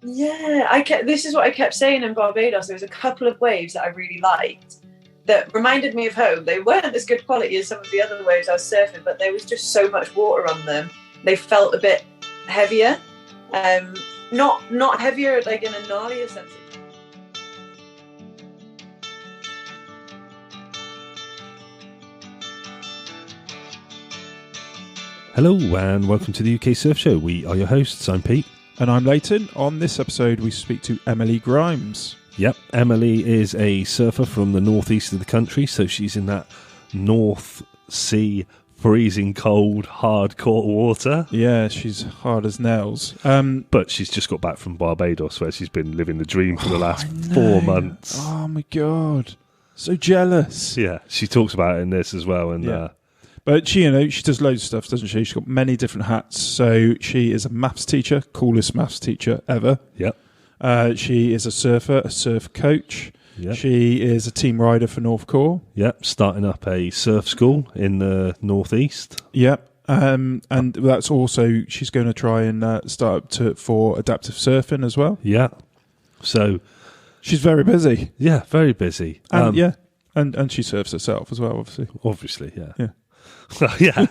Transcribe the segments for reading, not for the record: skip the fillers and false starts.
Yeah, this is what I kept saying in Barbados. There was a couple of waves that I really liked that reminded me of home. They weren't as good quality as some of the other waves I was surfing, but there was just so much water on them. They felt a bit heavier. Not heavier like in a gnarlier sense. Hello and welcome to the UK Surf Show. We are your hosts. I'm Pete. And I'm Leighton. On this episode, we speak to Emily Grimes. Yep, Emily is a surfer from the northeast of the country, so she's in that North Sea, freezing cold, hardcore water. Yeah, she's hard as nails. But she's just got back from Barbados, where she's been living the dream for the last 4 months. Oh my God. So jealous. Yeah, she talks about it in this as well. And yeah. But she does loads of stuff, doesn't she? She's got many different hats. So she is a maths teacher, coolest maths teacher ever. Yep. She is a surfer, a surf coach. Yep. She is a team rider for North Core. Yep, starting up a surf school in the northeast. Yep. And that's also, she's going to try and start up for adaptive surfing as well. Yeah. So she's very busy. Yeah, very busy. And and she surfs herself as well, obviously. Obviously, yeah. Yeah. Yeah.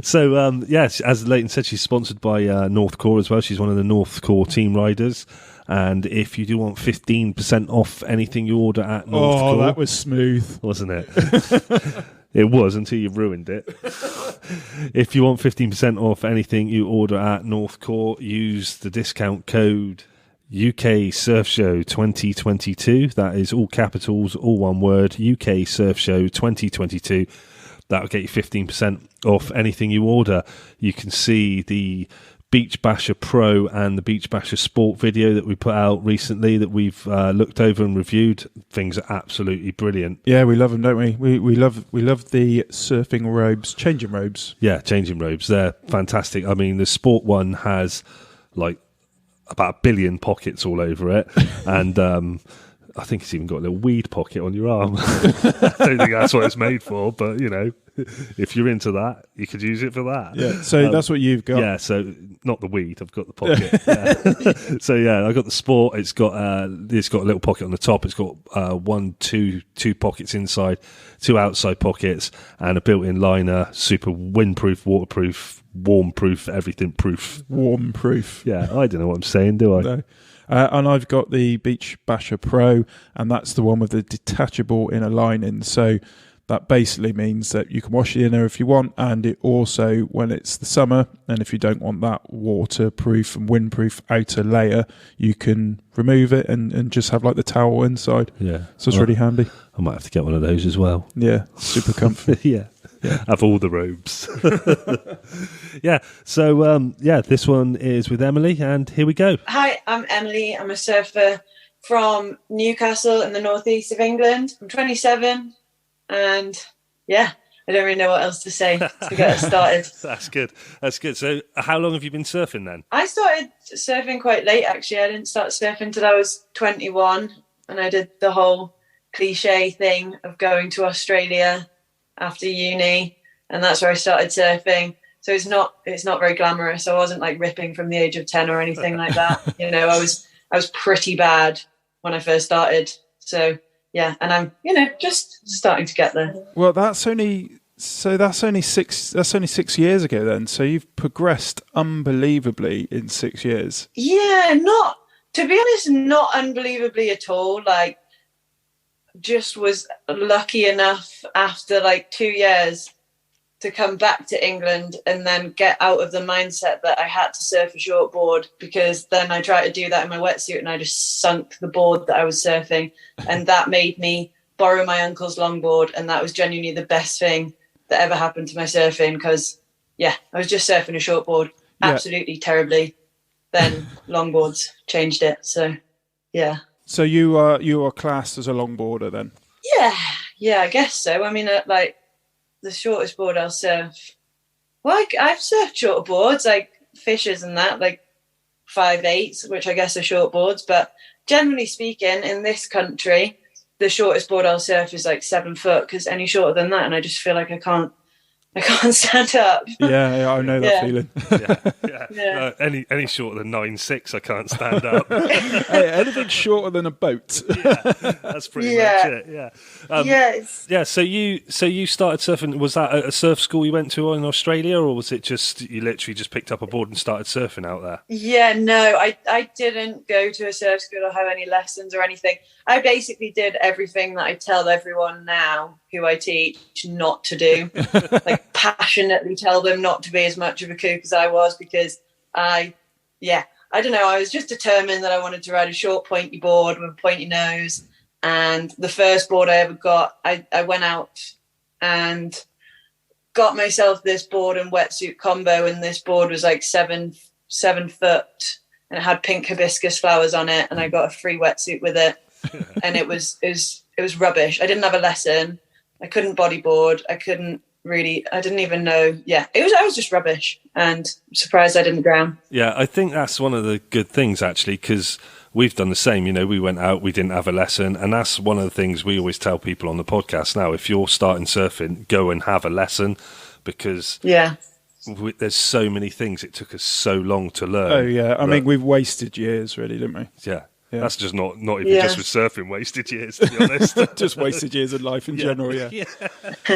So, yes, as Leighton said, she's sponsored by North Core as well. She's one of the North Core team riders. And if you do want 15% off anything you order at North Core... Oh, that was smooth. Wasn't it? It was until you ruined it. If you want 15% off anything you order at North Core, use the discount code UK Surf Show 2022. That is all capitals, all one word, UK Surf Show 2022. That'll get you 15% off anything you order. You can see the Beach Basher Pro and the Beach Basher Sport video that we put out recently that we've looked over and reviewed. Things are absolutely brilliant. Yeah, we love them, don't we? We love the surfing robes, changing robes. Yeah, changing robes. They're fantastic. I mean, the Sport one has like about 1 billion pockets all over it. And I think it's even got a little weed pocket on your arm. I don't think that's what it's made for, but, you know, if you're into that, you could use it for that. Yeah, so that's what you've got. Yeah, so not the weed, I've got the pocket. Yeah. So, yeah, I've got the Sport. It's got a little pocket on the top. It's got two pockets inside, 2 outside pockets, and a built-in liner, super windproof, waterproof, warm-proof, everything proof. Warm-proof. Yeah, I don't know what I'm saying, do I? No. And I've got the Beach Basher Pro, and that's the one with the detachable inner lining. So that basically means that you can wash the inner if you want, and it also, when it's the summer, and if you don't want that waterproof and windproof outer layer, you can remove it and just have like the towel inside. Yeah. So it's really handy. I might have to get one of those as well. Yeah, super comfy. Yeah. Have all the robes. Yeah. So, this one is with Emily, and here we go. Hi, I'm Emily. I'm a surfer from Newcastle in the northeast of England. I'm 27, and yeah, I don't really know what else to say to get us started. That's good. So how long have you been surfing then? I started surfing quite late, actually. I didn't start surfing till I was 21, and I did the whole cliche thing of going to Australia after uni, and that's where I started surfing. So it's not very glamorous. I wasn't like ripping from the age of 10 or anything like that. You know, I was pretty bad when I first started. So yeah, and I'm, just starting to get there. Well, that's only 6 years ago then. So you've progressed unbelievably in 6 years. Yeah, to be honest, not unbelievably at all. Like, just was lucky enough after like 2 years to come back to England and then get out of the mindset that I had to surf a shortboard, because then I tried to do that in my wetsuit and I just sunk the board that I was surfing, and that made me borrow my uncle's longboard, and that was genuinely the best thing that ever happened to my surfing, because I was just surfing a shortboard absolutely terribly. Then longboards changed it. So yeah. So you are classed as a longboarder then? Yeah, I guess so. I mean, like the shortest board I'll surf. Well, I've surfed shorter boards like Fishers and that, like 5/8s, which I guess are short boards. But generally speaking, in this country, the shortest board I'll surf is like 7 foot, because any shorter than that, and I just feel like I can't I can't stand up. Yeah, I know that feeling. Yeah. Any shorter than 9'6", I can't stand up. Hey, anything shorter than a boat. That's pretty much it. Yeah. Yes. Yeah. So you started surfing. Was that at a surf school you went to in Australia, or was it just you literally just picked up a board and started surfing out there? Yeah, no, I didn't go to a surf school or have any lessons or anything. I basically did everything that I tell everyone now who I teach not to do. Like passionately tell them not to be as much of a kook as I was, because I don't know, I was just determined that I wanted to ride a short pointy board with a pointy nose. And the first board I ever got, I went out and got myself this board and wetsuit combo, and this board was like 7 foot and it had pink hibiscus flowers on it, and I got a free wetsuit with it. And it was rubbish. I didn't have a lesson. I couldn't bodyboard. I didn't even know. Yeah, I was just rubbish, and surprised I didn't drown. Yeah, I think that's one of the good things, actually, because we've done the same. You know, we went out, we didn't have a lesson, and that's one of the things we always tell people on the podcast now. If you're starting surfing, go and have a lesson, because there's so many things. It took us so long to learn. Oh, yeah. I mean, we've wasted years, really, didn't we? Yeah. That's just not even just with surfing, wasted years, to be honest. Just wasted years of life in general, yeah.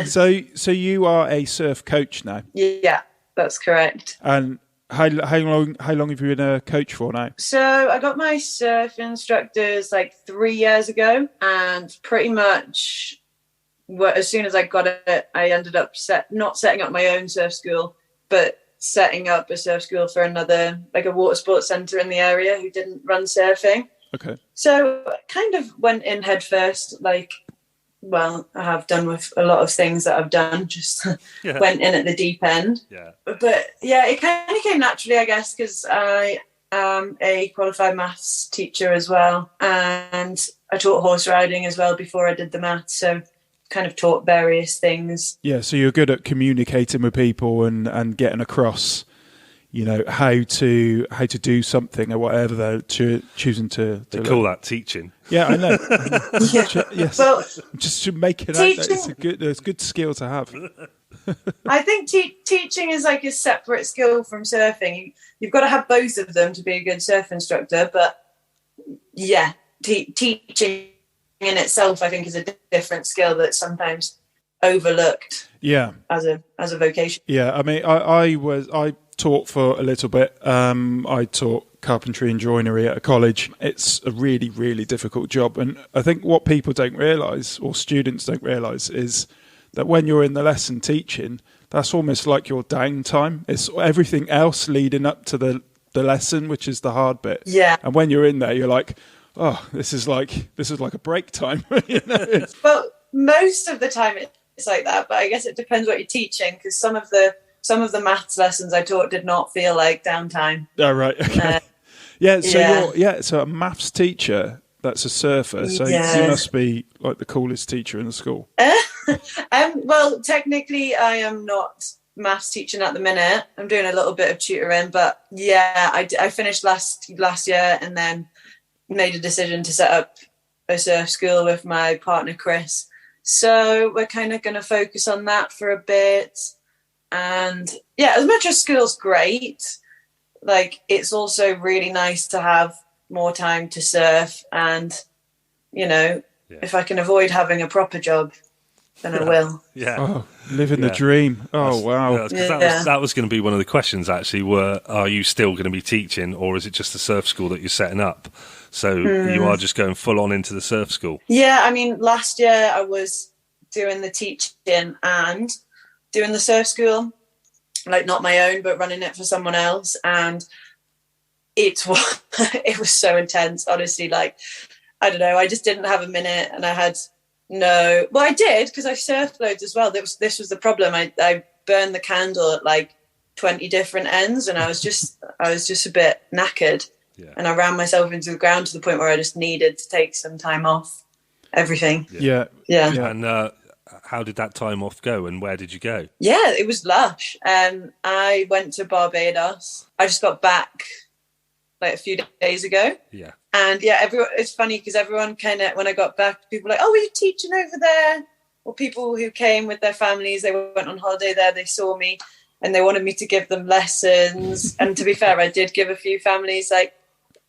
So you are a surf coach now? Yeah, that's correct. And how long have you been a coach for now? So I got my surf instructors like 3 years ago, and pretty much as soon as I got it, I ended up not setting up my own surf school, but setting up a surf school for another, like a water sports centre in the area who didn't run surfing. Okay. So I kind of went in head first, like, well, I have done with a lot of things that I've done, just went in at the deep end. Yeah. But yeah, it kind of came naturally, I guess, because I am a qualified maths teacher as well. And I taught horse riding as well before I did the maths. So kind of taught various things. Yeah, so you're good at communicating with people and getting across, you know, how to do something or whatever they're choosing to They call that teaching. Yeah, I know. Yes. Well, just to make it out that it's a good skill to have. I think teaching is like a separate skill from surfing. You've got to have both of them to be a good surf instructor. But yeah, teaching in itself, I think, is a different skill that's sometimes overlooked. Yeah, as a vocation. Yeah, I mean, I taught for a little bit. I taught carpentry and joinery at a college. It's a really, really difficult job. And I think what people don't realise, or students don't realise, is that when you're in the lesson teaching, that's almost like your downtime. It's everything else leading up to the lesson, which is the hard bit. Yeah. And when you're in there, you're like, oh, this is like a break time. You know? Well, most of the time it's like that, but I guess it depends what you're teaching, because some of the maths lessons I taught did not feel like downtime. Oh, right. Okay. So a maths teacher that's a surfer, so you must be like the coolest teacher in the school. Well, technically I am not maths teaching at the minute. I'm doing a little bit of tutoring, but yeah, I finished last year and then made a decision to set up a surf school with my partner Chris. So we're kind of going to focus on that for a bit. And yeah, as much as school's great, like, it's also really nice to have more time to surf. And, you know, if I can avoid having a proper job, then I will. Yeah. Oh, living the dream. Oh, wow. That was going to be one of the questions, actually, are you still going to be teaching, or is it just the surf school that you're setting up? So you are just going full on into the surf school? Yeah, I mean, last year I was doing the teaching and doing the surf school, like not my own, but running it for someone else. And it was so intense, honestly. Like, I don't know, I just didn't have a minute, and I had I did, because I surfed loads as well. This was the problem. I burned the candle at like 20 different ends, and I was just a bit knackered. Yeah. And I ran myself into the ground to the point where I just needed to take some time off everything. Yeah. And how did that time off go, and where did you go? Yeah, it was lush. I went to Barbados. I just got back like a few days ago. Yeah. And yeah, it's funny because everyone kind of, when I got back, people were like, oh, were you teaching over there or people who came with their families, they went on holiday there, they saw me and they wanted me to give them lessons. And to be fair, I did give a few families like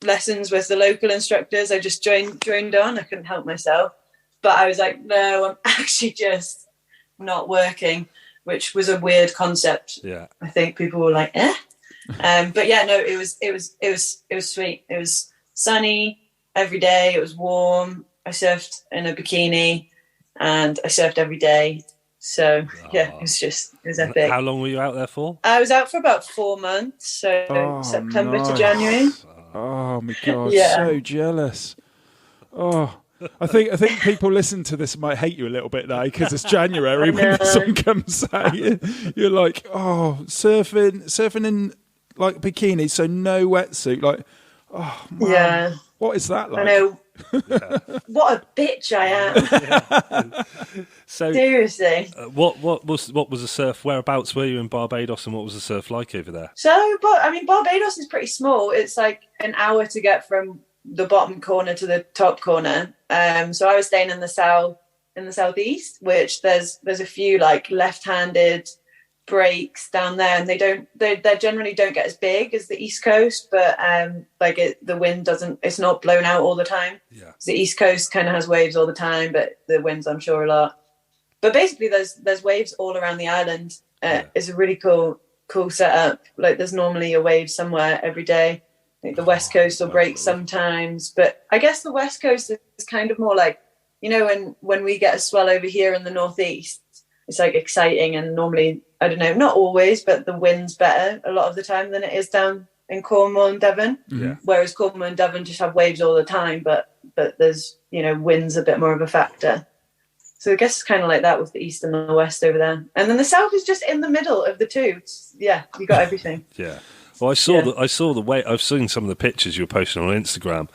lessons with the local instructors. I just joined on. I couldn't help myself. But I was like, no, I'm actually just not working, which was a weird concept. Yeah. I think people were like, eh? But yeah, no, it was sweet. It was sunny every day. It was warm. I surfed in a bikini and I surfed every day. So yeah, it was epic. How long were you out there for? I was out for about 4 months. So September to January. Oh my God. Yeah. So jealous. Oh, I think people listen to this might hate you a little bit now because it's January when the sun comes out. You're like, oh, surfing in like bikini, so no wetsuit. Like, oh man, yeah. What is that like? I know. What a bitch I am. So seriously. What was the surf? Whereabouts were you in Barbados, and what was the surf like over there? So, I mean, Barbados is pretty small. It's like an hour to get from the bottom corner to the top corner. So I was staying in the southeast, which there's a few like left-handed breaks down there, and they generally don't get as big as the East Coast, but the wind it's not blown out all the time. Yeah. The East Coast kind of has waves all the time, but the winds, I'm sure, a lot. But basically, there's waves all around the island. It's a really cool setup. Like there's normally a wave somewhere every day. Like the West Coast will break sometimes, but I guess the West Coast is kind of more like, you know, when we get a swell over here in the Northeast, it's like exciting, and normally, I don't know, not always, but the wind's better a lot of the time than it is down in Cornwall and Devon. Yeah. Whereas Cornwall and Devon just have waves all the time, but there's, you know, wind's a bit more of a factor. So I guess it's kind of like that with the East and the West over there. And then the South is just in the middle of the two. Yeah, you got everything. Yeah. Well, I saw the way. I've seen some of the pictures you were posting on Instagram,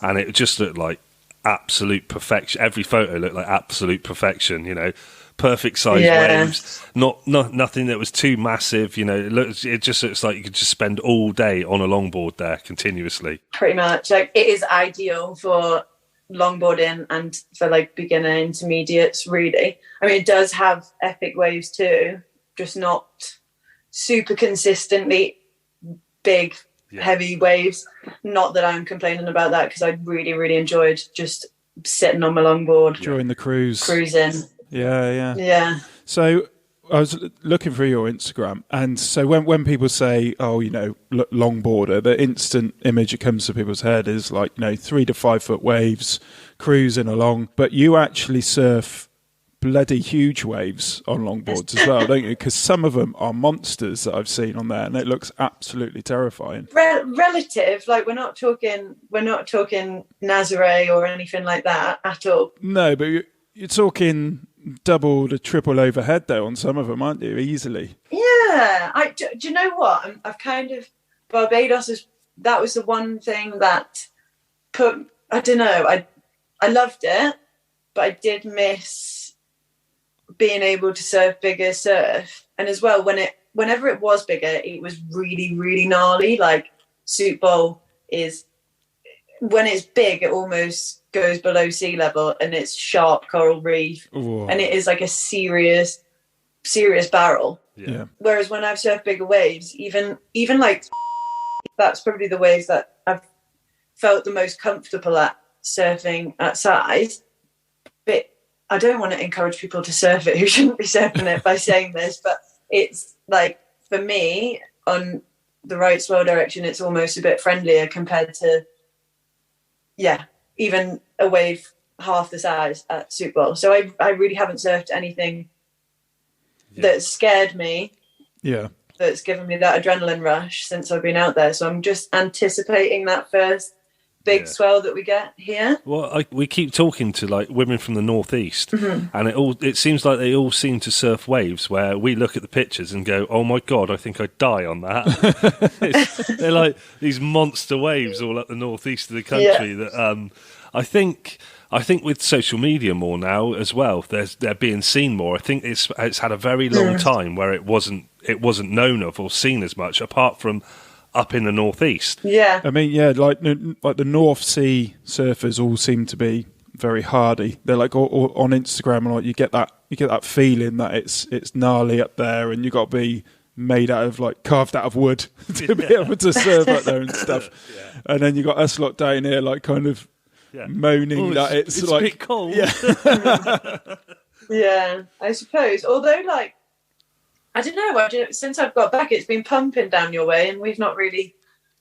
and it just looked like absolute perfection. Every photo looked like absolute perfection. You know, perfect size waves. Not nothing that was too massive. You know, it just looks like you could just spend all day on a longboard there continuously. Pretty much, like it is ideal for longboarding and for like beginner intermediates. Really, I mean, it does have epic waves too, just not super consistently big, heavy waves. Not that I'm complaining about that, because I really, really enjoyed just sitting on my longboard during the cruising. Yeah. So I was looking through your Instagram, and so when people say, oh, you know, longboarder, the instant image that comes to people's head is like, you know, 3 to 5 foot waves cruising along, but you actually surf bloody huge waves on longboards as well, don't you? Because some of them are monsters that I've seen on there, and it looks absolutely terrifying. Relative, like we're not talking Nazare or anything like that at all. No, but you're talking double to triple overhead though on some of them, aren't you? Easily. Yeah. Do you know what? I've kind of Barbados that was the one thing that I don't know. I loved it, but I did miss being able to surf bigger surf. And as well, whenever it was bigger, it was really, really gnarly. Like Soup Bowl is, when it's big, it almost goes below sea level, and it's sharp coral reef. Whoa. And it is like a serious barrel. Yeah. Whereas when I've surfed bigger waves, even like that's probably the waves that I've felt the most comfortable at surfing at size. But I don't want to encourage people to surf it who shouldn't be surfing it by saying this, but it's like, for me, on the right swell direction, it's almost a bit friendlier compared to, even a wave half the size at Soup Bowl. So I really haven't surfed anything that scared me. Yeah. That's given me that adrenaline rush since I've been out there. So I'm just anticipating that first big swell that we get here. Well, we keep talking to like women from the Northeast, and it seems like they all seem to surf waves where we look at the pictures and go, "Oh my God, I think I'd die on that." They're like these monster waves all up the northeast of the country. That I think with social media more now as well, they're being seen more. I think it's had a very long time where it wasn't known of or seen as much, apart from up in the northeast. Yeah. I mean, like the North Sea surfers all seem to be very hardy. They're like on Instagram, like you get that, that feeling that it's gnarly up there, and you got to be made out of like carved out of wood to be able to surf up there and stuff. Yeah. And then you got us lot down here, like kind of moaning that it's like a bit cold. Yeah. Yeah, I suppose. Although, like, I don't know. Since I've got back, it's been pumping down your way, and we've not really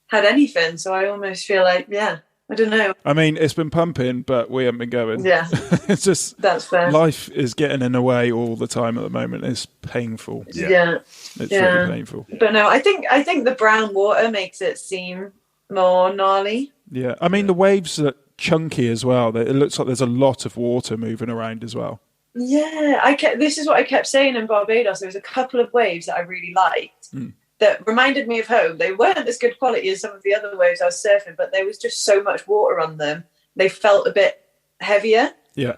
had anything. So I almost feel like, I don't know. I mean, it's been pumping, but we haven't been going. Yeah, it's just that's fair. Life is getting in the way all the time at the moment. It's painful. Yeah. It's really painful. But no, I think the brown water makes it seem more gnarly. Yeah, I mean the waves are chunky as well. It looks like there's a lot of water moving around as well. Yeah, this is what I kept saying in Barbados. There was a couple of waves that I really liked that reminded me of home. They weren't as good quality as some of the other waves I was surfing, but there was just so much water on them. They felt a bit heavier. Yeah.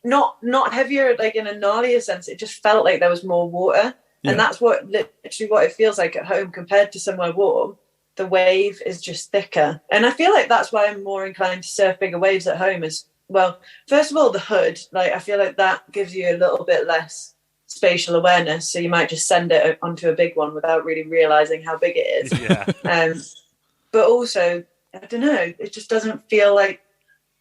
Not heavier like in a gnarlier sense. It just felt like there was more water. Yeah. And that's literally what it feels like at home compared to somewhere warm. The wave is just thicker. And I feel like that's why I'm more inclined to surf bigger waves at home is, well, first of all, the hood. Like, I feel like that gives you a little bit less spatial awareness. So you might just send it onto a big one without really realizing how big it is. Yeah. But also, I don't know, it just doesn't feel like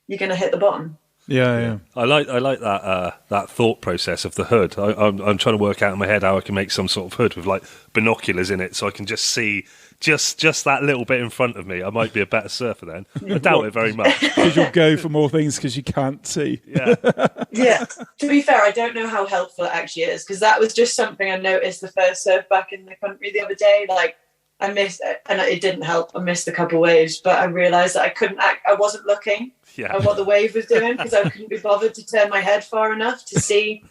you're going to hit the bottom. Yeah. I like that thought process of the hood. I'm trying to work out in my head how I can make some sort of hood with like binoculars in it, so I can just see just that little bit in front of me. I might be a better surfer then. I doubt it very much. Because you'll go for more things because you can't see. Yeah. Yeah. To be fair, I don't know how helpful it actually is, because that was just something I noticed the first surf back in the country the other day. Like, I missed it, and it didn't help. I missed a couple of waves, but I realised that I wasn't looking at what the wave was doing because I couldn't be bothered to turn my head far enough to see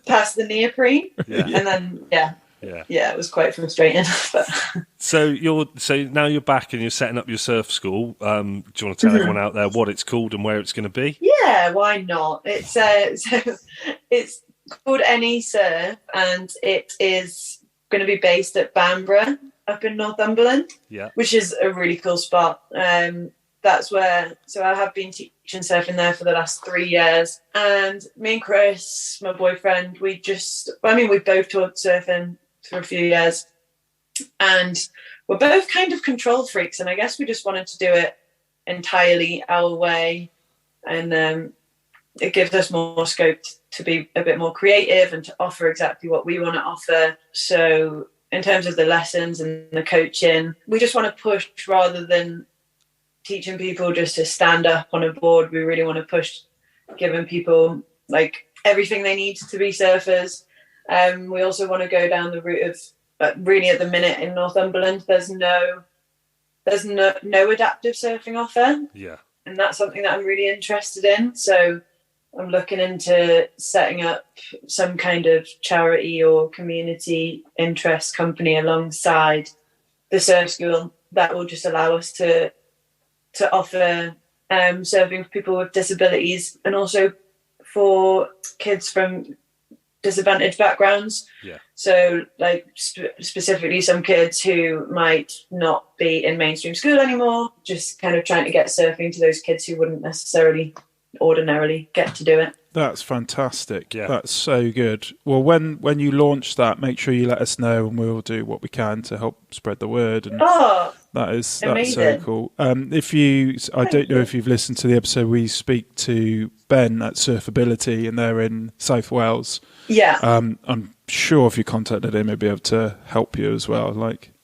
past the neoprene. Yeah. And then, it was quite frustrating. But. So now you're back and you're setting up your surf school. Do you want to tell everyone out there what it's called and where it's going to be? Yeah, why not? It's it's called Any Surf, and it is going to be based at Bamborough up in Northumberland, which is a really cool spot. That's where, so I have been teaching surfing there for the last 3 years. And me and Chris, my boyfriend, we both taught surfing for a few years. And we're both kind of control freaks. And I guess we just wanted to do it entirely our way. And it gives us more scope to be a bit more creative and to offer exactly what we want to offer. So in terms of the lessons and the coaching, we just want to push rather than teaching people just to stand up on a board. We really want to push giving people like everything they need to be surfers. We also want to go down the route of really at the minute in Northumberland, there's no adaptive surfing offer. Yeah. And that's something that I'm really interested in. So I'm looking into setting up some kind of charity or community interest company alongside the surf school that will just allow us to offer surfing for people with disabilities and also for kids from disadvantaged backgrounds. Yeah. So like specifically some kids who might not be in mainstream school anymore, just kind of trying to get surfing to those kids who wouldn't necessarily ordinarily get to do it. That's fantastic. Yeah. That's so good. Well, when you launch that, make sure you let us know and we'll do what we can to help spread the word. And that's so cool. I don't know if you've listened to the episode we speak to Ben at Surfability, and they're in South Wales. Yeah. I'm sure if you contacted him, he'd be able to help you as well,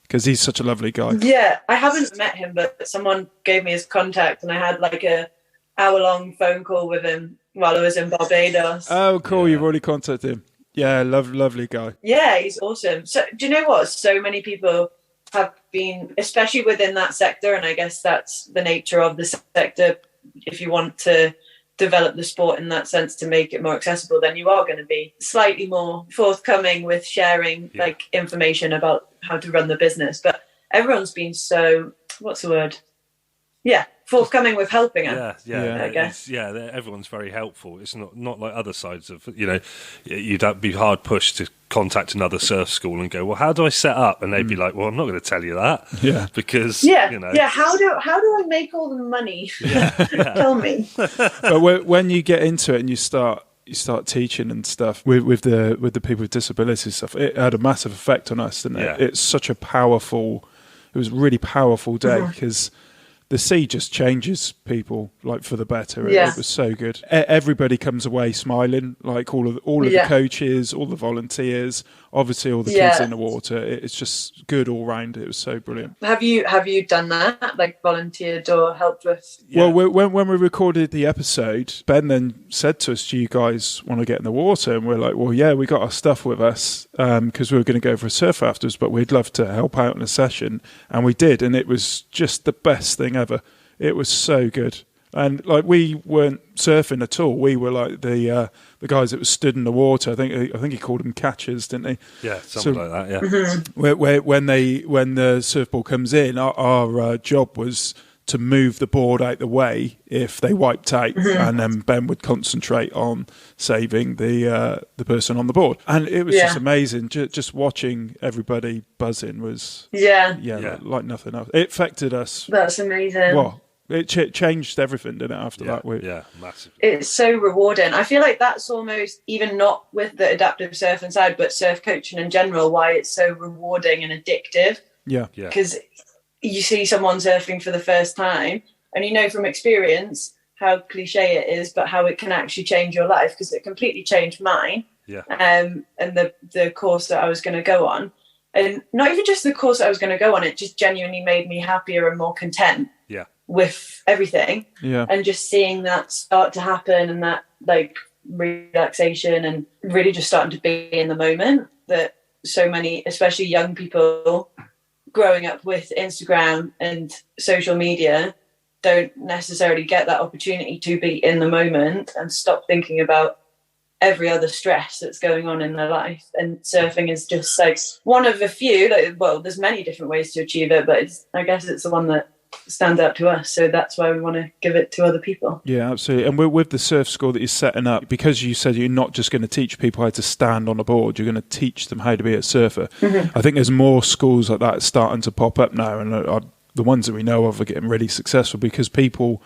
because he's such a lovely guy. Yeah, I haven't met him, but someone gave me his contact, and I had like a hour-long phone call with him while I was in Barbados. Oh, cool. Yeah. You've already contacted him. Yeah, lovely guy. Yeah, he's awesome. So do you know what? So many people have been, especially within that sector, and I guess that's the nature of the sector. If you want to develop the sport in that sense to make it more accessible, then you are going to be slightly more forthcoming with sharing like information about how to run the business. But everyone's been so, what's the word? Yeah, forthcoming with helping her. Yeah. I guess. Everyone's very helpful. It's not like other sides of, you'd be hard pushed to contact another surf school and go, well, how do I set up? And they'd be like, well, I'm not going to tell you that. Yeah. Because, how do I make all the money? Tell me. But when you get into it and you start, you start teaching and stuff with the people with disabilities stuff, it had a massive effect on us, didn't it? It's such a powerful. It was a really powerful day because the sea just changes people like for the better. It was so good. Everybody comes away smiling, like all of the coaches, all the volunteers, obviously all the kids in the water. It's just good all round. It was so brilliant. Have you done that, like volunteered or helped with? Well, when we recorded the episode, Ben then said to us, "Do you guys want to get in the water?" And we're like, "Well, yeah, we got our stuff with us because we were going to go for a surf afterwards, but we'd love to help out in a session." And we did, and it was just the best thing ever. It was so good. And like we weren't surfing at all. We were like the guys that were stood in the water. I think he called them catchers, didn't he? Yeah, something like that. Yeah. When the surfboard comes in, our job was to move the board out the way if they wiped out, and then Ben would concentrate on saving the person on the board. And it was just amazing. Just watching everybody buzzing was like nothing else. It affected us. That's amazing. Well, it changed everything, didn't it? After that, massively. It's so rewarding. I feel like that's almost even not with the adaptive surfing side, but surf coaching in general. Why it's so rewarding and addictive. Yeah, because you see someone surfing for the first time, and you know from experience how cliche it is, but how it can actually change your life, because it completely changed mine. Yeah. And the course that I was going to go on, and not even just the course that I was going to go on, it just genuinely made me happier and more content. Yeah. With everything. Yeah. And just seeing that start to happen, and that like relaxation, and really just starting to be in the moment, that so many, especially young people growing up with Instagram and social media, don't necessarily get that opportunity to be in the moment and stop thinking about every other stress that's going on in their life. And surfing is just like one of a few, there's many different ways to achieve it, but I guess it's the one that stands out to us, so that's why we want to give it to other people. Yeah, absolutely. And we're with the surf school that you're setting up, because you said you're not just going to teach people how to stand on a board, you're going to teach them how to be a surfer. I think there's more schools like that starting to pop up now, and the ones that we know of are getting really successful, because people,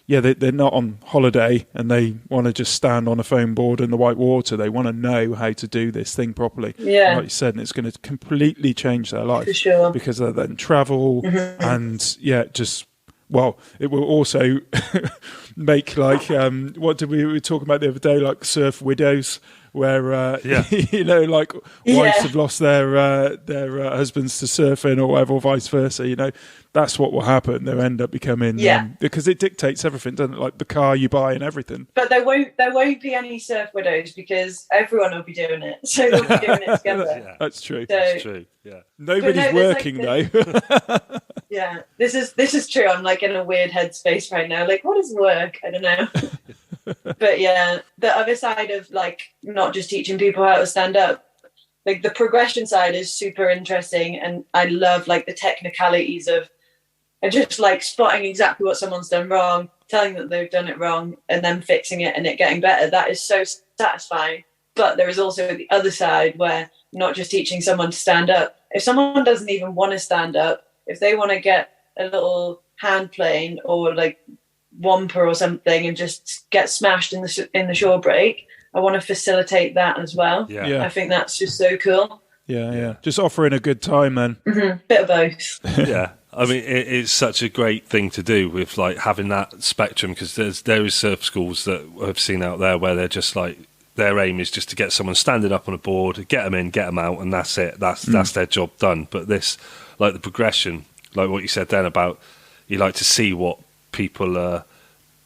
they're not on holiday and they want to just stand on a foam board in the white water. They want to know how to do this thing properly. Yeah. Like you said, and it's going to completely change their life. For sure. Because they then travel and, it will also make like, what did we were talking about the other day, like surf widows, where, like wives have lost their husbands to surfing or whatever, or vice versa, that's what will happen. They'll end up becoming, because it dictates everything, doesn't it? Like the car you buy and everything. But there won't be any surf widows, because everyone will be doing it. So they'll be doing it together. That's true. That's true. Yeah. Nobody's working though. Yeah, this is true. I'm like in a weird headspace right now. Like, what is work? I don't know. But yeah, the other side of like not just teaching people how to stand up, like the progression side is super interesting, and I love like the technicalities of just like spotting exactly what someone's done wrong, telling them they've done it wrong, and then fixing it and it getting better. That is so satisfying. But there is also the other side where not just teaching someone to stand up. If someone doesn't even want to stand up, if they want to get a little hand plane or like wamper or something and just get smashed in the shore break, I want to facilitate that as well. Yeah. I think that's just so cool. Yeah. Just offering a good time then. Bit of both. Yeah. I mean, it's such a great thing to do with like having that spectrum, because there is surf schools that I've seen out there where they're just like, their aim is just to get someone standing up on a board, get them in, get them out, and that's it. That's their job done. But this, like the progression, like what you said then about, you like to see what people are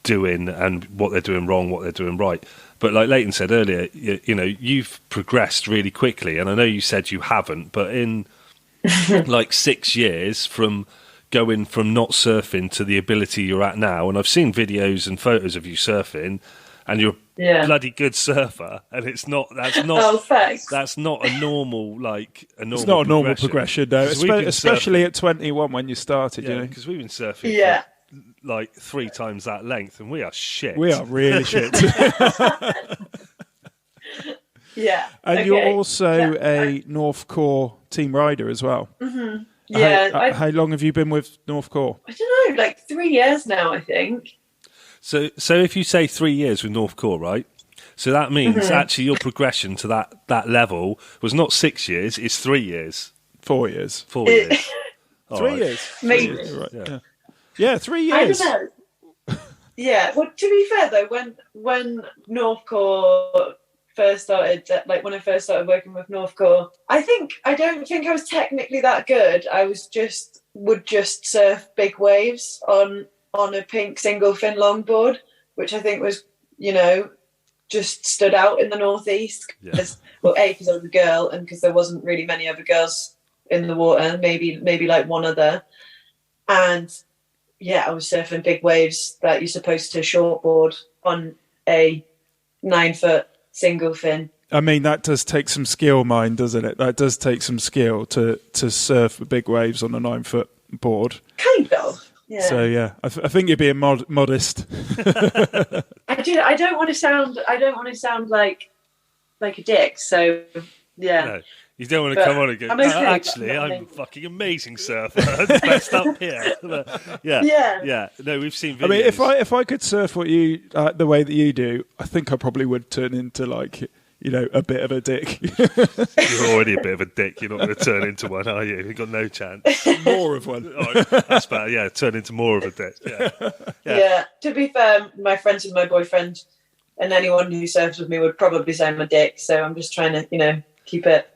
doing and what they're doing wrong, what they're doing right. But like Leighton said earlier, you've progressed really quickly, and I know you said you haven't, but in like 6 years from going from not surfing to the ability you're at now, and I've seen videos and photos of you surfing, and you're a bloody good surfer, and that's not that's not a normal it's not a normal progression though, especially at 21 when you started. Because we've been surfing for like 3 times that length, and we are shit. We are really shit. Yeah. And you're also a North Core team rider as well. Yeah. How long have you been with North Core? I don't know, like 3 years now, I think. So if you say 3 years with North Core, right? So that means Mm-hmm. actually your progression to that level was not 6 years, it's 3 years. 4 years. 4 years. All 3 right. years. Maybe. You're right. Yeah. Yeah, 3 I years. don't know. Yeah. Well, to be fair though, when Northcore first started, like when I first started working with Northcore, I don't think I was technically that good. I would just surf big waves on a pink single fin longboard, which I think was, just stood out in the Northeast. Because, well, A, because I was a girl, and because there wasn't really many other girls in the water, maybe like one other. And yeah, I was surfing big waves that you're supposed to shortboard on a 9-foot single fin. I mean, that does take some skill, doesn't it? That does take some skill to surf big waves on a 9-foot board. Kind of. Yeah. So yeah, I think you're being modest. I don't want to sound like a dick. So yeah. No, you don't want to come on and go, actually, I'm a fucking amazing surfer. I'm the best up here. Yeah. No, we've seen videos. I mean, if I could surf what you the way that you do, I think I probably would turn into like, a bit of a dick. You're already a bit of a dick. You're not going to turn into one, are you? You've got no chance. More of one. Oh, that's bad. Yeah, turn into more of a dick. Yeah. To be fair, my friends and my boyfriend and anyone who surfs with me would probably say I'm a dick. So I'm just trying to, keep it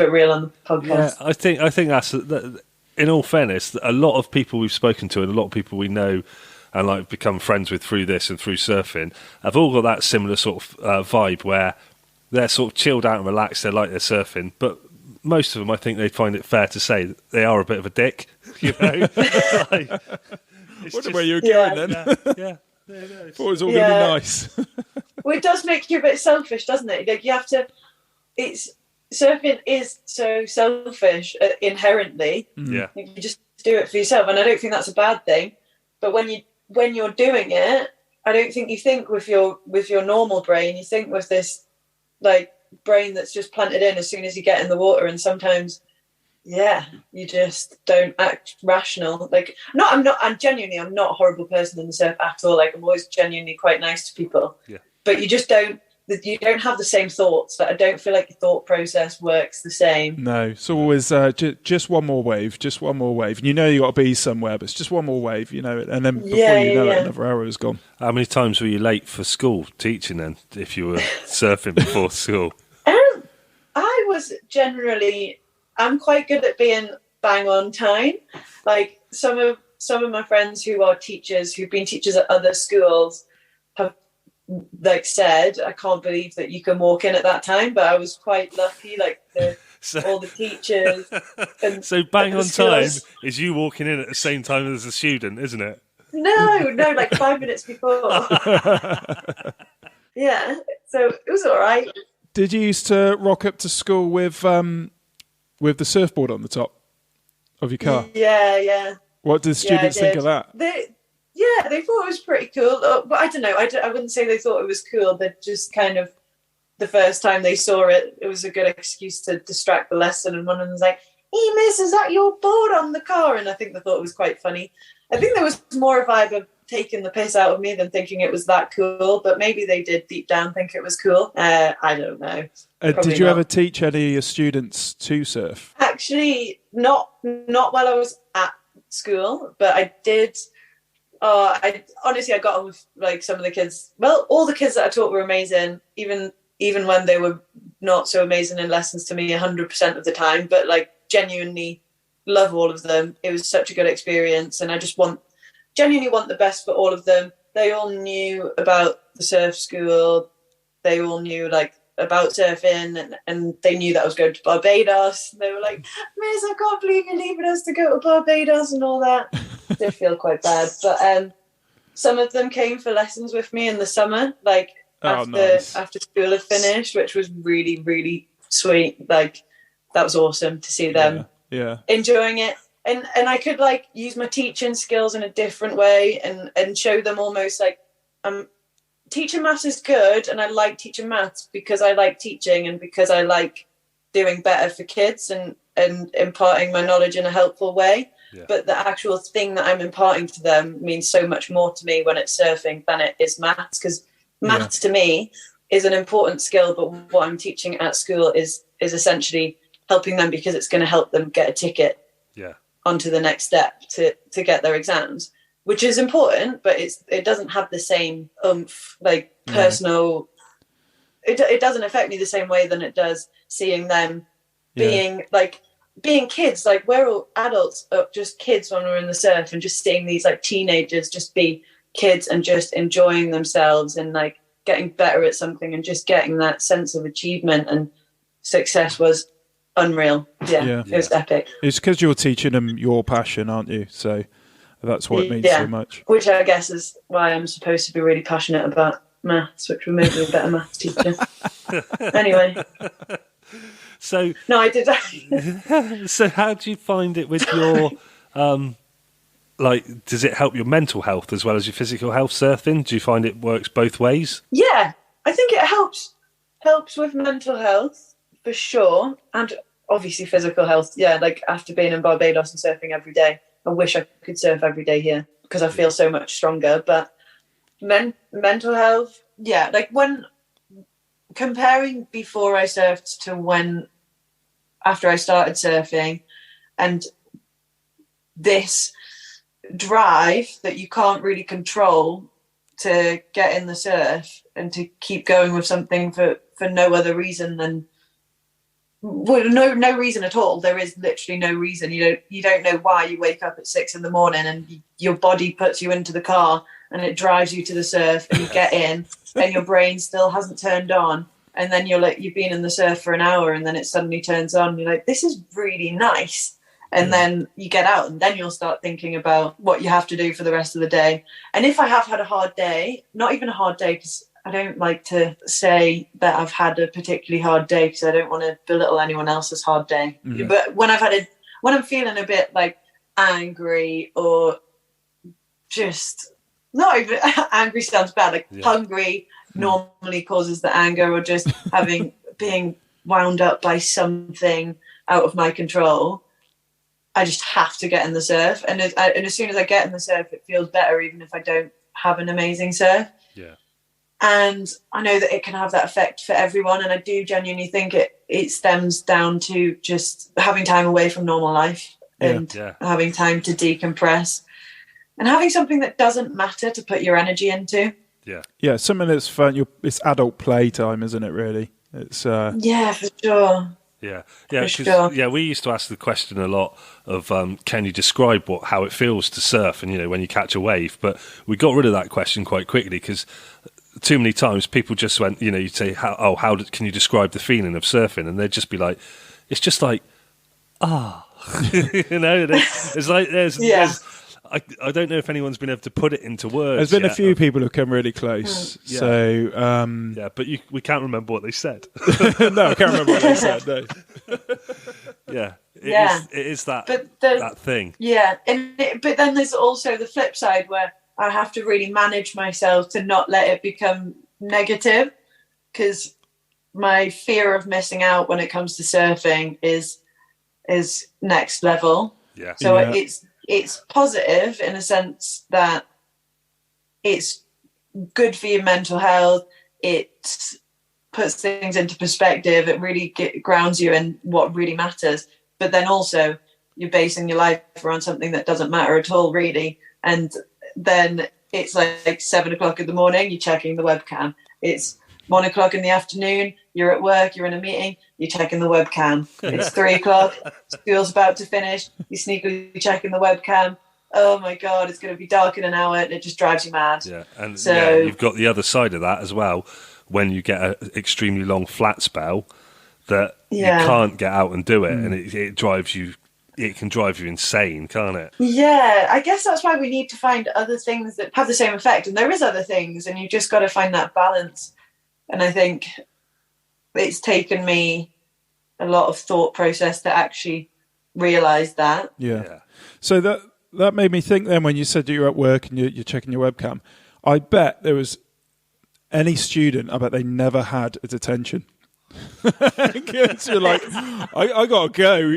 real on the podcast. Yeah, I think that's, in all fairness, a lot of people we've spoken to and a lot of people we know and like become friends with through this and through surfing have all got that similar sort of vibe where they're sort of chilled out and relaxed. They like their surfing, but most of them, I think they find it fair to say that they are a bit of a dick. Wonder where you were going then. Yeah. Thought it was all going to be nice. Well, it does make you a bit selfish, doesn't it? Like you have to. Surfing is so selfish inherently. Yeah. You just do it for yourself, and I don't think that's a bad thing. But when you're doing it, I don't think you think with your normal brain. You think with this like brain that's just planted in as soon as you get in the water, and sometimes, you just don't act rational. Like, I'm not a horrible person in the surf at all. Like, I'm always genuinely quite nice to people. Yeah. But you just don't have the same thoughts. That I don't feel like the thought process works the same. No, it's always just one more wave, and you got to be somewhere, but it's just one more wave, and then before it, another hour is gone. How many times were you late for school teaching then, if you were surfing before school? I was I'm quite good at being bang on time. Like some of my friends who are teachers, who've been teachers at other schools, have said, I can't believe that you can walk in at that time. But I was quite lucky, all the teachers. And so bang on time is you walking in at the same time as a student, isn't it? No, like 5 minutes before. Yeah, so it was all right. Did you used to rock up to school with the surfboard on the top of your car? Yeah. What did students think of that? They thought it was pretty cool. But I don't know. I wouldn't say they thought it was cool. They just kind of, the first time they saw it, it was a good excuse to distract the lesson. And one of them was like, "Hey, miss, is that your board on the car?" And I think they thought it was quite funny. I think there was more a vibe of taking the piss out of me than thinking it was that cool. But maybe they did deep down think it was cool. I don't know. Did you ever teach any of your students to surf? Actually, not while I was at school, but I did. I got on with like some of the kids. Well, all the kids that I taught were amazing, even when they were not so amazing in lessons to me 100% of the time. But like genuinely love all of them. It was such a good experience, and I just genuinely want the best for all of them. They all knew about the surf school. They all knew about surfing, and they knew that I was going to Barbados. They were like, "Miss, I can't believe you're leaving us to go to Barbados," and all that. I did feel quite bad, but some of them came for lessons with me in the summer, after school had finished, which was really, really sweet. Like, that was awesome to see them enjoying it, and I could use my teaching skills in a different way and show them almost teaching maths is good, and I like teaching maths because I like teaching and because I like doing better for kids and imparting my knowledge in a helpful way. Yeah. But the actual thing that I'm imparting to them means so much more to me when it's surfing than it is maths, because maths to me is an important skill, but what I'm teaching at school is essentially helping them because it's going to help them get a ticket onto the next step to get their exams, which is important, but it doesn't have the same oomph, like personal. It doesn't affect me the same way than it does seeing them being kids. Like, we're all adults, just kids when we're in the surf, and just seeing these like teenagers just be kids and just enjoying themselves and like getting better at something and just getting that sense of achievement and success was unreal. It was epic. It's because you're teaching them your passion, aren't you? So that's what it means so much. Which I guess is why I'm supposed to be really passionate about maths, which would make me a better maths teacher. Anyway. So no, I did. So how do you find it with your like, does it help your mental health as well as your physical health, surfing? Do you find it works both ways? Yeah, I think it helps with mental health for sure, and obviously physical health. Yeah, like after being in Barbados and surfing every day, I wish I could surf every day here because I feel so much stronger. But mental health, yeah, like when comparing before I surfed to after I started surfing, and this drive that you can't really control to get in the surf and to keep going with something for no other reason than no reason at all. There is literally no reason. You don't know why you wake up at 6 a.m. and your body puts you into the car and it drives you to the surf and you get in and your brain still hasn't turned on, and then you've been in the surf for an hour and then it suddenly turns on. You're like, this is really nice. And then you get out and then you'll start thinking about what you have to do for the rest of the day. And if I have had a hard day, not even a hard day, because I don't like to say that I've had a particularly hard day because I don't want to belittle anyone else's hard day. Mm-hmm. But when I'm feeling a bit like angry or just not even angry sounds bad, like hungry normally causes the anger, or just being wound up by something out of my control. I just have to get in the surf. And as soon as I get in the surf, it feels better, even if I don't have an amazing surf. Yeah. And I know that it can have that effect for everyone. And I do genuinely think it stems down to just having time away from normal life and having time to decompress and having something that doesn't matter to put your energy into. Yeah. Yeah. Something that's fun. It's adult playtime, isn't it, really? It's yeah, for sure. Yeah, we used to ask the question a lot of can you describe how it feels to surf and when you catch a wave, but we got rid of that question quite quickly because too many times people just went, you'd say can you describe the feeling of surfing, and they'd just be like, it's just like it's like there's I don't know if anyone's been able to put it into words. There's been a few people who've come really close. Yeah. So but we can't remember what they said. No, I can't remember what they said. No. It is that that thing. Yeah, but then there's also the flip side where I have to really manage myself to not let it become negative, because my fear of missing out when it comes to surfing is next level. Yeah. So it's positive in a sense that it's good for your mental health. It puts things into perspective. It really grounds you in what really matters. But then also you're basing your life around something that doesn't matter at all, really. And then it's like 7 o'clock in the morning, you're checking the webcam. It's 1 o'clock in the afternoon, you're at work, you're in a meeting, you're checking the webcam. It's 3 o'clock, school's about to finish, you're sneakily checking the webcam. Oh my God, it's going to be dark in an hour, and it just drives you mad. Yeah, and you've got the other side of that as well. When you get an extremely long flat spell that you can't get out and do it, and it drives you. It can drive you insane, can't it? Yeah, I guess that's why we need to find other things that have the same effect. And there is other things, and you just got to find that balance. And I think it's taken me a lot of thought process to actually realise that. Yeah. So that made me think then, when you said you're at work and you're checking your webcam, I bet there was any student, I bet they never had a detention. Because you're like, I gotta go,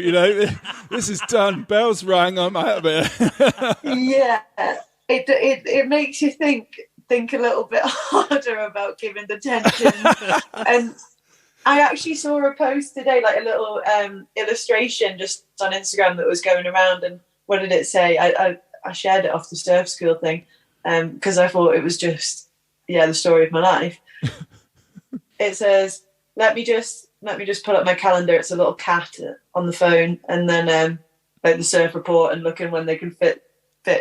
this is done, bells rang, I'm out of it. Yeah, it makes you think think a little bit harder about giving the tension. And I actually saw a post today, like a little illustration just on Instagram that was going around. And what did it say? I shared it off the surf school thing because I thought it was just, the story of my life. It says, let me just pull up my calendar. It's a little cat on the phone, and then like the surf report and looking when they can fit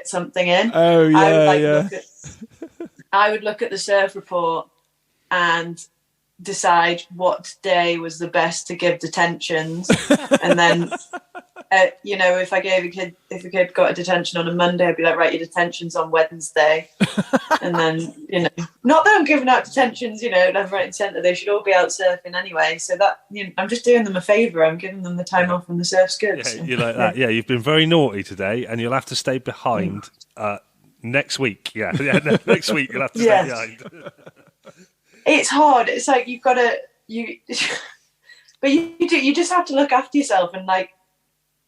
something in. Oh yeah, I would look at the surf report and decide what day was the best to give detentions, and then if a kid got a detention on a Monday, I'd be like, right, your detention's on Wednesday. And then not that I'm giving out detentions left, right and centre, they should all be out surfing anyway, so that I'm just doing them a favour. I'm giving them the time off from the surf's good. You like that. You've been very naughty today and you'll have to stay behind next week. Next week you'll have to stay behind. It's hard. It's like you've got to but you just have to look after yourself, and like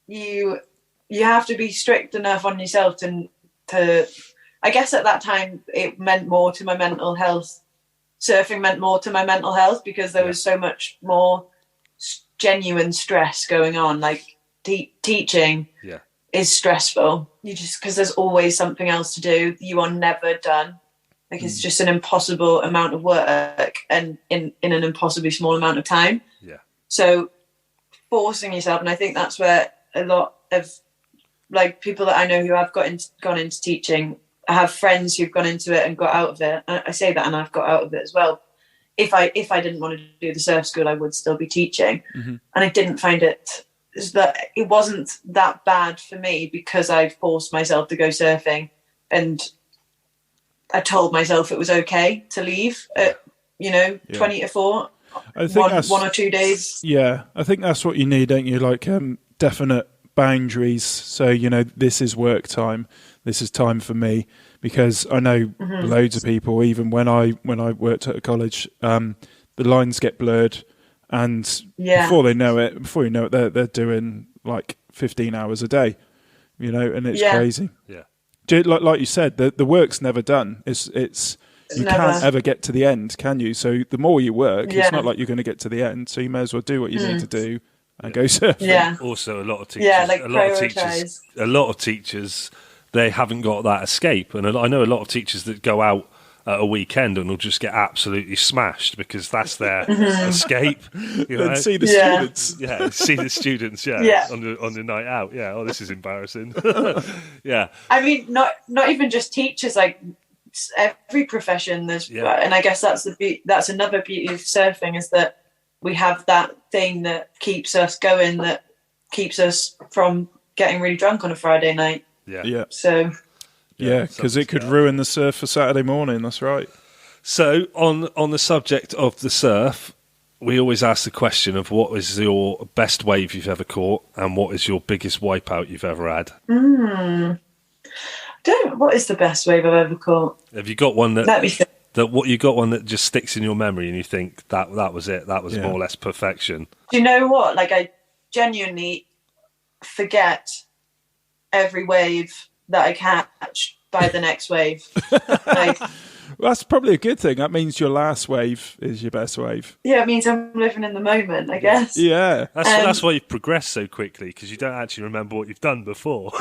you have to be strict enough on yourself to I guess at that time it meant more to my mental health. Surfing meant more to my mental health because there was so much more genuine stress going on. Like teaching is stressful. Because there's always something else to do. You are never done. Like it's just an impossible amount of work and in an impossibly small amount of time. Yeah. So forcing yourself, and I think that's where a lot of like people that I know who have gone into teaching, I have friends who've gone into it and got out of it. I say that, and I've got out of it as well. If I didn't want to do the surf school, I would still be teaching, and I didn't find it wasn't that bad for me because I forced myself to go surfing, and I told myself it was okay to leave at 20 to 4. I think one or 2 days. Yeah, I think that's what you need, don't you? Like definite boundaries. So this is work time. This is time for me, because I know loads of people. Even when I worked at a college, the lines get blurred, and before you know it, they're doing like 15 hours a day. And it's crazy. Yeah. Like you said, the work's never done. It's you can't ever get to the end, can you? So the more you work, it's not like you're going to get to the end. So you may as well do what you need to do and go surfing. Yeah. Also, a lot of teachers, a lot of teachers, they haven't got that escape. And I know a lot of teachers that go out at a weekend and will just get absolutely smashed because that's their escape. And see the students. Yeah, see the students. On the night out. Yeah. Oh, this is embarrassing. Yeah. I mean, not even just teachers. Like every profession, there's, and I guess that's another beauty of surfing is that we have that thing that keeps us going, that keeps us from getting really drunk on a Friday night. Yeah. So. Yeah, because it could ruin the surf for Saturday morning. That's right. So on the subject of the surf, we always ask the question of what is your best wave you've ever caught and what is your biggest wipeout you've ever had? What is the best wave I've ever caught? Have you got one that just sticks in your memory and you think that was it? That was more or less perfection. Do you know what? Like I genuinely forget every wave that I catch by the next wave. Well, that's probably a good thing. That means your last wave is your best wave. Yeah, it means I'm living in the moment, I guess. Yeah. That's why you've progressed so quickly, because you don't actually remember what you've done before.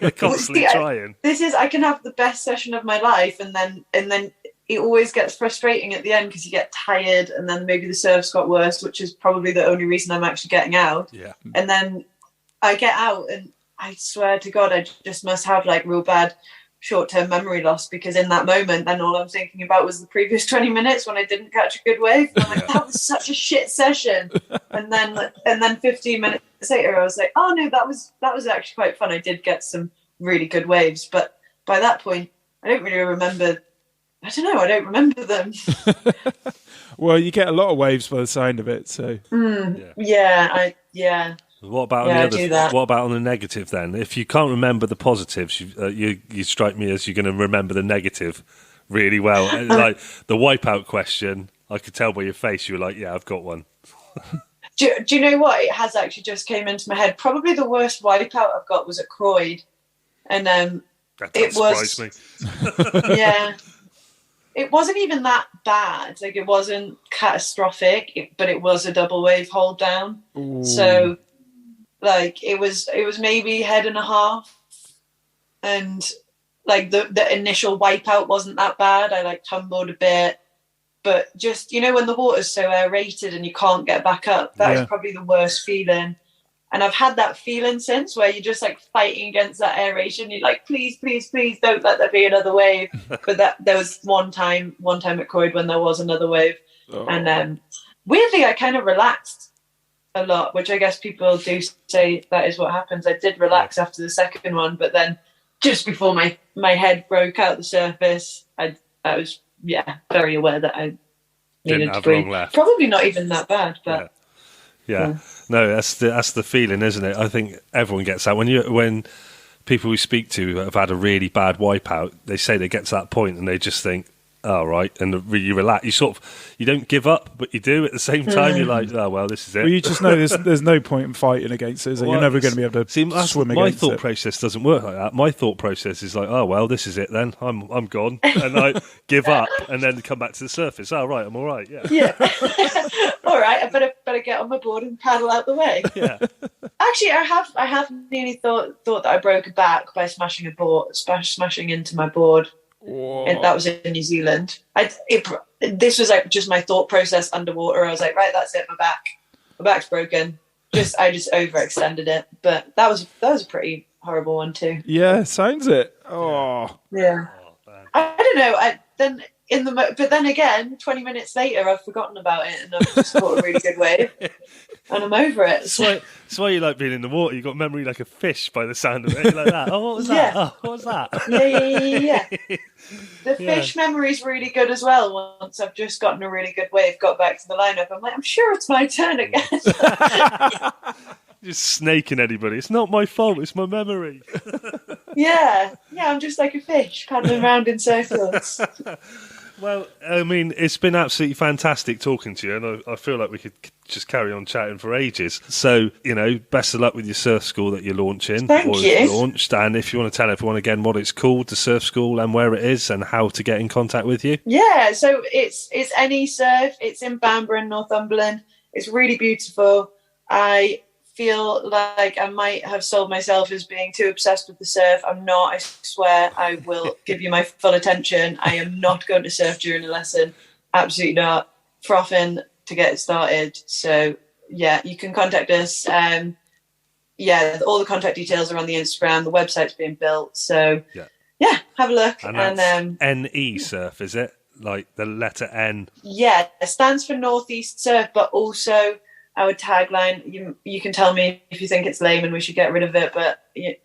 You're constantly trying. I can have the best session of my life, and then it always gets frustrating at the end because you get tired, and then maybe the surf's got worse, which is probably the only reason I'm actually getting out. Yeah. And then I get out, and I swear to God, I just must have like real bad short-term memory loss, because in that moment, then all I'm thinking about was the previous 20 minutes when I didn't catch a good wave. I'm like, that was such a shit session. And then 15 minutes later, I was like, oh no, that was actually quite fun. I did get some really good waves, but by that point, I don't really remember. I don't know. I don't remember them. Well, you get a lot of waves by the sound of it, so yeah. What about what about on the negative then? If you can't remember the positives, you strike me as you're going to remember the negative really well. Like the wipeout question, I could tell by your face you were like, yeah, I've got one. Do you know what? It has actually just came into my head. Probably the worst wipeout I've got was at Croyd. And that it surprised me. Yeah. it wasn't even that bad. Like, it wasn't catastrophic, but it was a double wave hold down. Ooh. So, like, it was maybe head and a half, and like the initial wipeout wasn't that bad. I like tumbled a bit, but just, you know, when the water's so aerated and you can't get back up, that is probably the worst feeling. And I've had that feeling since, where you're just like fighting against that aeration. You're like, please, please, please don't let there be another wave. But there was one time at Croyd when there was another wave. Oh. And weirdly, I kind of relaxed a lot, which I guess people do say that is what happens. I did relax after the second one, but then just before my head broke out the surface, I was, very aware that I needed to breathe. Probably not even that bad, but... Yeah. No, that's the feeling, isn't it? I think everyone gets that. When people we speak to have had a really bad wipeout, they say they get to that point and they just think, oh, right, and you relax. You don't give up, but you do at the same time. You're like, oh, well, this is it. Well, you just know there's no point in fighting against it. You're never going to be able to swim against it. My thought process doesn't work like that. My thought process is like, oh, well, this is it then. I'm gone. And I give up and then come back to the surface. Oh, right, I'm all right, Yeah. All right, I better get on my board and paddle out the way. Yeah. Actually, I have nearly thought that I broke a back by smashing into my board. And that was in New Zealand. This was like just my thought process underwater. I was like, right, that's it. My back's broken. I just overextended it. But that was a pretty horrible one too. Yeah, sounds it. Oh, yeah. I don't know. But then again, 20 minutes later, I've forgotten about it and I've just caught a really good wave, and I'm over it. That's why you like being in the water. You've got memory like a fish by the sound of it. You're like that. Oh, what was that? Oh, what was that? Yeah. The fish memory's really good as well. Once I've just gotten a really good wave, got back to the lineup, I'm like, I'm sure it's my turn again. Just snaking anybody. It's not my fault. It's my memory. Yeah. I'm just like a fish paddling around in circles. Well, I mean, it's been absolutely fantastic talking to you, and I feel like we could just carry on chatting for ages. So, you know, best of luck with your surf school that you're launching. Thank you. Launched, and if you want to tell everyone again what it's called, the surf school, and where it is, and how to get in contact with you. Yeah, so it's Any Surf. It's in Bamburgh, Northumberland. It's really beautiful. I feel like I might have sold myself as being too obsessed with the surf. I'm not. I swear I will give you my full attention. I am not going to surf during a lesson. Absolutely not. Frothing to get it started. So yeah, you can contact us. All the contact details are on the Instagram. The website's being built. So yeah, have a look. And that's NE Surf, is it? Like the letter N? Yeah, it stands for Northeast Surf, but also our tagline, you can tell me if you think it's lame and we should get rid of it, but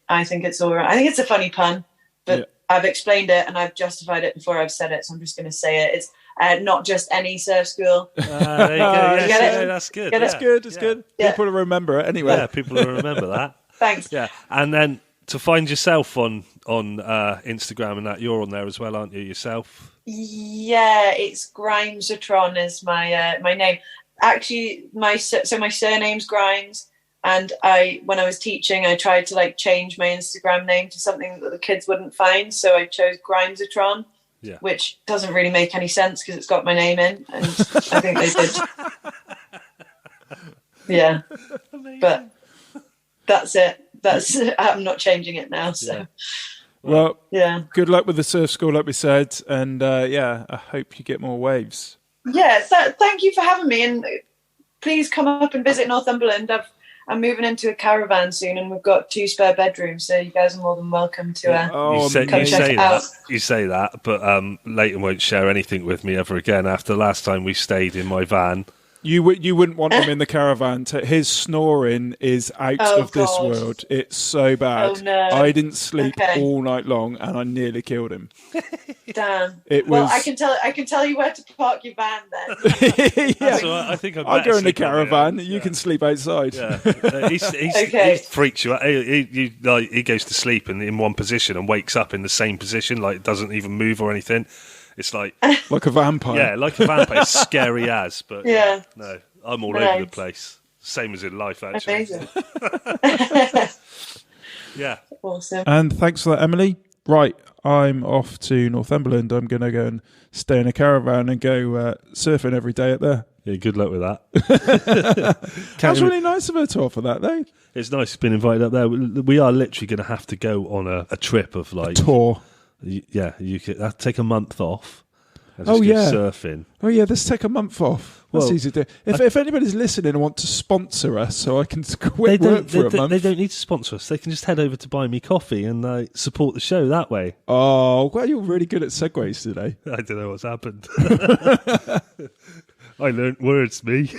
I think it's all right. I think it's a funny pun, but I've explained it and I've justified it before I've said it, so I'm just going to say it. It's not just any surf school. There you go. You get it? That's good. It's good. It's good. Yeah. People will remember it anyway. Yeah, people will remember that. Thanks. Yeah, and then to find yourself on Instagram and that, you're on there as well, aren't you, yourself? Yeah, it's Grimesatron is my name. Actually, my surname's Grimes, and when I was teaching, I tried to like change my Instagram name to something that the kids wouldn't find, so I chose Grimesatron, which doesn't really make any sense because it's got my name in, and I think they did. Yeah, amazing. But that's it. I'm not changing it now. So, well, good luck with the surf school, like we said, and I hope you get more waves. Yeah, thank you for having me, and please come up and visit Northumberland. I'm moving into a caravan soon, and we've got 2 spare bedrooms, so you guys are more than welcome to come check it out. You say that, but Leighton won't share anything with me ever again after the last time we stayed in my van. You wouldn't want him in the caravan. His snoring is out of this world. It's so bad. Oh, no. I didn't sleep all night long, and I nearly killed him. Damn. I can tell you where to park your van then. Yeah. So I think I'll go in the caravan. You can sleep outside. Yeah. He freaks you out. He goes to sleep in one position and wakes up in the same position, like doesn't even move or anything. It's like a vampire. Yeah, like a vampire. It's scary as, but no, I'm all over the place. Same as in life, actually. Amazing. Yeah. Awesome. And thanks for that, Emily. right, I'm off to Northumberland. I'm going to go and stay in a caravan and go surfing every day up there. Yeah, good luck with that. That's really nice of her to offer that, though. It's nice to be invited up there. We are literally going to have to go on a trip of like... Tour. Yeah, you could take a month off. And Oh, just yeah. go surfing. Oh, yeah, let's take a month off. That's Well, easy to do. If anybody's listening and want to sponsor us so I can quit work for a month. They don't need to sponsor us. They can just head over to Buy Me Coffee and support the show that way. Oh, well, you're really good at segues today. I don't know what's happened. I learnt words, me.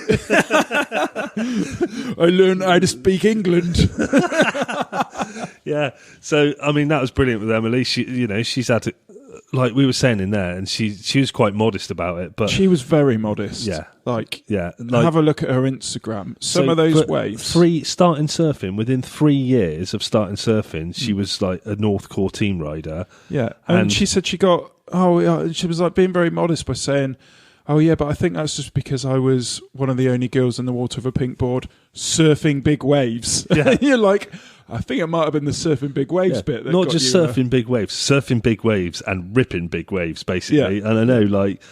I learned how to speak England. Yeah. So, I mean, that was brilliant with Emily. She's had to... Like we were saying in there, and she was quite modest about it, but She was very modest. Yeah. Like, like, have a look at her Instagram. Some of those waves. Starting surfing, within 3 years of starting surfing, she was like a North Core team rider. Yeah. And she said she got, she was like being very modest by saying, oh yeah, but I think that's just because I was one of the only girls in the water with a pink board surfing big waves. Yeah. You're like, I think it might have been the surfing big waves bit. That Not got just you, surfing big waves and ripping big waves, basically. Yeah. And I know, like,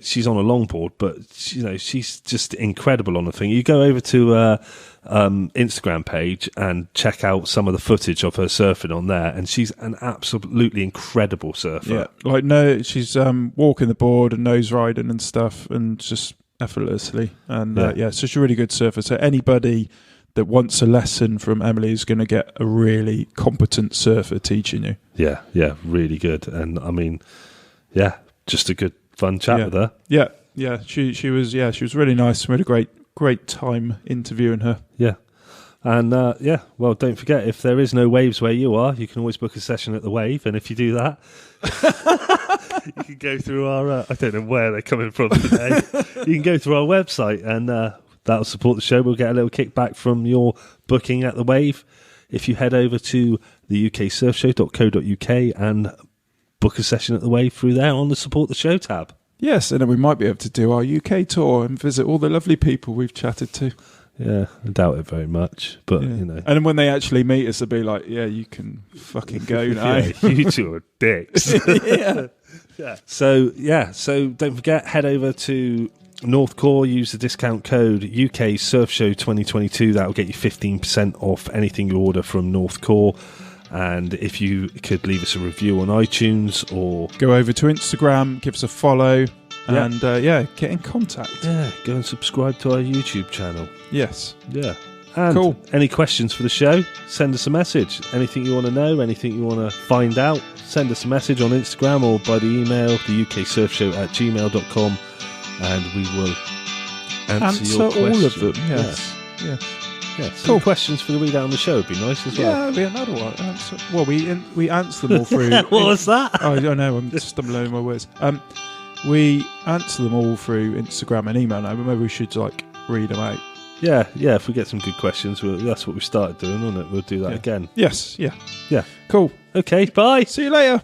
she's on a longboard, but, she's just incredible on the thing. You go over to her Instagram page and check out some of the footage of her surfing on there, and she's an absolutely incredible surfer. Yeah, she's walking the board and nose riding and stuff, and just effortlessly. And so she's a really good surfer. So anybody that wants a lesson from Emily is going to get a really competent surfer teaching you. Yeah, really good. And I mean, just a good fun chat with her. Yeah, she was really nice. We had a great time interviewing her. Yeah. And well, don't forget, if there is no waves where you are, you can always book a session at the Wave, and if you do that, you can go through our I don't know where they're coming from today. You can go through our website, and that'll support the show. We'll get a little kickback from your booking at the Wave if you head over to the uksurfshow.co.uk and book a session at the Wave through there on the Support the Show tab. Yes, and then we might be able to do our UK tour and visit all the lovely people we've chatted to. Yeah, I doubt it very much, but And then when they actually meet us, they'll be like, yeah, you can fucking go now. You two are dicks. Yeah. So don't forget, head over to North Core, use the discount code UK Surf Show 2022. That'll get you 15% off anything you order from North Core. And if you could leave us a review on iTunes or go over to Instagram, give us a follow, and get in contact. Yeah, go and subscribe to our YouTube channel. Yes. Yeah. And cool. Any questions for the show, send us a message. Anything you want to know, anything you want to find out, send us a message on Instagram or by the email, theuksurfshow@gmail.com, and we will answer your questions. all of them. Yes. Yeah. Some questions for the read out on the show would be nice as well. Yeah, another one. Well, we answer them all through. What was that? I don't know. I'm just stumbling over my words. We answer them all through Instagram and email now, but maybe we should read them out. Yeah. If we get some good questions, that's what we started doing, wasn't it? We'll do that again. Yes. Yeah. Yeah. Cool. Okay. Bye. See you later.